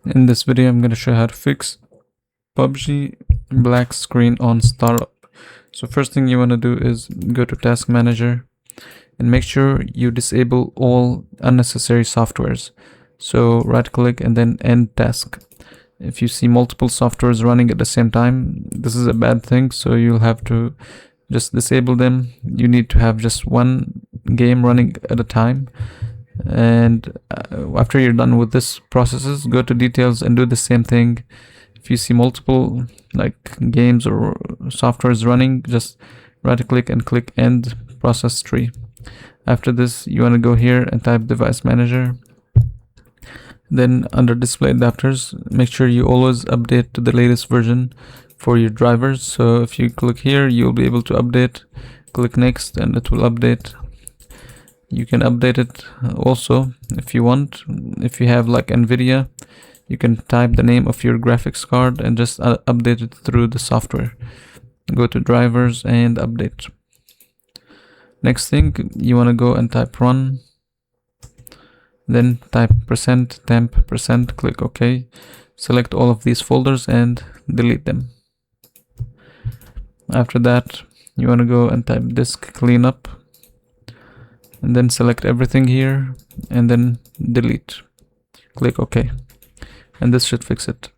In this video, I'm going to show you how to fix PUBG black screen on startup. So first thing you want to do is go to Task Manager and make sure you disable all unnecessary softwares. So right click and then end task. If you see multiple softwares running at the same time, this is a bad thing, so you'll have to just disable them. You need to have just one game running at a time. And after you're done with this processes, go to details and do the same thing. If you see multiple games or softwares running, just right click and click end process tree. After this, you want to go here and type device manager. Then under display adapters, make sure you always update to the latest version for your drivers. So if you click here, you'll be able to update. Click next and it will update. You can update it also if you want. If you have like NVIDIA, you can type the name of your graphics card and just update it through the software. Go to drivers and update. Next thing, you want to go and type run. Then type %temp%, click OK. Select all of these folders and delete them. After that, you want to go and type disk cleanup. And then select everything here and then delete. Click OK. And this should fix it.